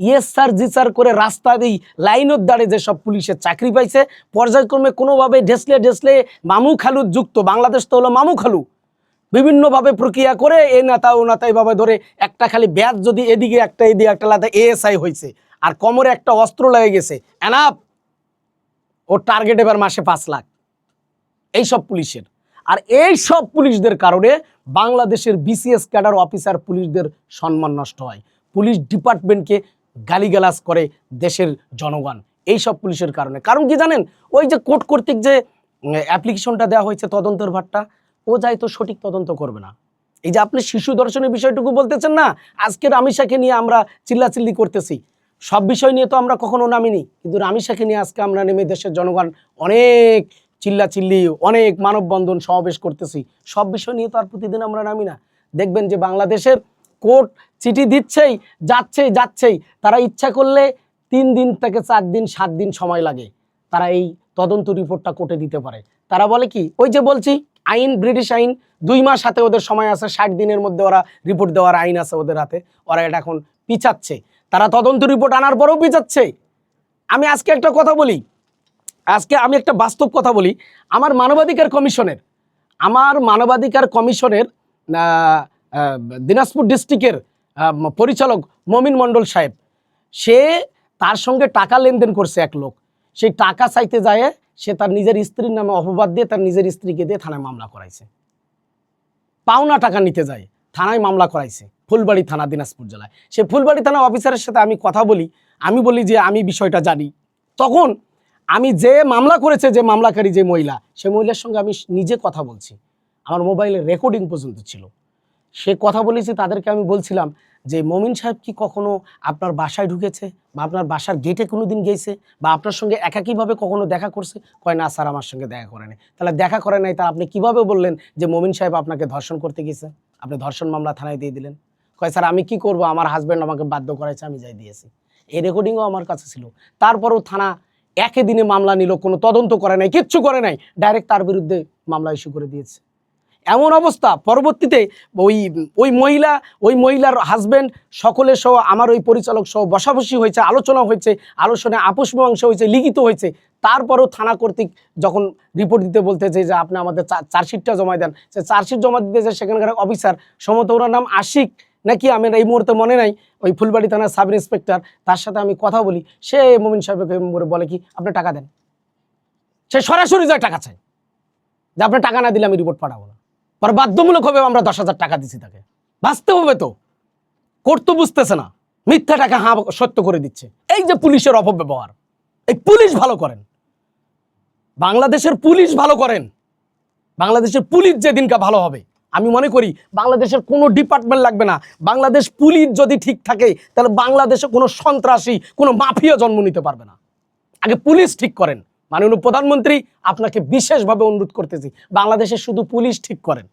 Yes sir জি sir করে রাস্তা দিই লাইনের দাঁড়ে যেসব পুলিশের চাকরি পাইছে পর্যায়ক্রমে কোনোভাবে ঢেসলে মামু খালু যুক্ত, বাংলাদেশ তো হলো মামু খালু, বিভিন্নভাবে প্রক্রিয়া করে এ নেতা ও নেতা এইভাবে ধরে একটা খালি ব্যাচ যদি এদিকে একটা এদিকে একটা লাদা এএসআই হয়েছে আর কোমরে একটা অস্ত্র লেগে গেছে এনাফ, ওর টার্গেট এবার মাসে 5 লাখ এইসব পুলিশের। আর এই সব পুলিশদের কারণে বাংলাদেশের বিসিএস ক্যাডার অফিসার পুলিশদের সম্মান নষ্ট হয়, পুলিশ ডিপার্টমেন্টকে গালিগালাজ করে দেশের জনগণ এই সব পুলিশের কারণে। কারণ কি জানেন, ওই যে কোর্ট কর্তৃক যে অ্যাপ্লিকেশনটা দেওয়া হয়েছে তদন্তের ভারটা, ও যাই তো সঠিক তদন্ত করবে না। এই যে আপনি শিশু দর্শনের বিষয়টুকু বলতেছেন না, আজকে রামিসাকে নিয়ে আমরা চিল্লাচিল্লি করতেছি, সব বিষয় নিয়ে তো আমরা কখনো নামিনি, কিন্তু রামিসাকে নিয়ে আজকে আমরা নেমে দেশের জনগণ অনেক চিল্লাচিল্লি, অনেক মানববন্ধন সমাবেশ করতেছি, সব বিষয় নিয়ে তো আর প্রতিদিন আমরা নামি না। দেখবেন যে বাংলাদেশের কোর্ট চিঠি দিচ্ছেই যাচ্ছেই, তারা ইচ্ছা করলে 3 দিন থেকে 4 দিন 7 দিন সময় লাগে, তারা এই তদন্ত রিপোর্টটা কোর্টে দিতে পারে। তারা বলে কি, ওই যে বলছি আইন, ব্রিটিশ আইন 2 মাস হাতে ওদের সময় আছে, 60 দিনের মধ্যে ওরা রিপোর্ট দেওয়ার আইন আছে ওদের হাতে, ওরা এটা এখন পিছাচ্ছে, তারা তদন্ত রিপোর্ট আনার পরেও পিছাচ্ছে। আমি আজকে একটা কথা বলি, আমি একটা বাস্তব কথা বলি, আমার মানবাধিকার কমিশনের দিনাজপুর ডিস্ট্রিক্টের পরিচালক মমিন মণ্ডল সাহেব, সে তার সঙ্গে টাকা লেনদেন করছে এক লোক, সেই টাকা চাইতে যায় সে তার নিজের স্ত্রীর নামে অপবাদ দিয়ে তার নিজের স্ত্রীকে দিয়ে থানায় মামলা করাইছে, পাওনা টাকা নিতে যায় থানায় মামলা করাইছে, ফুলবাড়ি থানা দিনাজপুর জেলায়। সে ফুলবাড়ি থানা অফিসারের সাথে আমি কথা বলি, আমি বলি যে আমি বিষয়টা জানি, তখন আমি যে মামলা করেছে যে মামলাকারী যে মহিলা, সে মহিলার সঙ্গে আমি নিজে কথা বলছি, আমার মোবাইলে রেকর্ডিং পর্যন্ত ছিল, সে কথা বলেছি, তাদেরকে আমি বলছিলাম যে মমিন সাহেব কি কখনো আপনার বাসায় ঢুকেছে বা আপনার বাসার গেটে কোনো দিন গেছে বা আপনার সঙ্গে একাকীভাবে কখনো দেখা করছে? কয় না স্যার, আমার সঙ্গে দেখা করে নাই। তাহলে দেখা করে নাই, তা আপনি কিভাবে বললেন যে মমিন সাহেব আপনাকে ধর্ষণ করতে গেছে, আপনি ধর্ষণ মামলা থানায় দিয়ে দিলেন? কয় স্যার আমি কি করব, আমার হাজব্যান্ড আমাকে বাধ্য করাইছে, আমি যাই দিয়েছি। এই রেকর্ডিংও আমার কাছে ছিল। তারপরও থানা একই দিনে মামলা নিল, কোনো তদন্ত করে নাই, কিচ্ছু করে নাই, ডাইরেক্ট তার বিরুদ্ধে মামলা ইস্যু করে দিয়েছে। এমন অবস্থা, পরবর্তীতে ওই মহিলার হাজব্যান্ড সকলে সহ আমার ওই পরিচালক সহ বসাবসি হয়েছে, আলোচনা হয়েছে, আলোচনায় আপোষ মীমাংসা হয়েছে, লিখিত হয়েছে। তারপরও থানা কর্তৃক যখন রিপোর্ট দিতে বলতেছে যে আপনি আমাদের চার্জশিটটা জমা দেন, সে চার্জশিট জমা দিতেছে, সেখানকার অফিসার সম্ভবত ওনার নাম আশিক নাকি, আমার এই মুহূর্তে মনে নাই, ওই ফুলবাড়ি থানার সাব ইন্সপেক্টর, তার সাথে আমি কথা বলি, সে মমিন সাহেবকে বলে কি আপনি টাকা দেন, সে সরাসরি যায় টাকা চায়, যে আপনি টাকা না দিলে আমি রিপোর্ট পাঠাবো না। পরে বাধ্যমূলকভাবে আমরা 10,000 টাকা দিচ্ছি তাকে, বাঁচতে হবে তো, করতে বুঝতেছে না, মিথ্যা টাকা হ্যাঁ সত্য করে দিচ্ছে। এই যে পুলিশের অপব্যবহার, এই পুলিশ ভালো করেন, বাংলাদেশের পুলিশ ভালো করেন, বাংলাদেশের পুলিশ যেদিনকা ভালো হবে, আমি মনে করি বাংলাদেশের কোনো ডিপার্টমেন্ট লাগবে না। বাংলাদেশ পুলিশ যদি ঠিক থাকে, তাহলে বাংলাদেশে কোনো সন্ত্রাসী, কোনো মাফিয়া জন্ম নিতে পারবে না। আগে পুলিশ ঠিক করেন। মাননীয় প্রধানমন্ত্রী, আপনাকে বিশেষভাবে অনুরোধ করতেছি, বাংলাদেশে শুধু পুলিশ ঠিক করেন।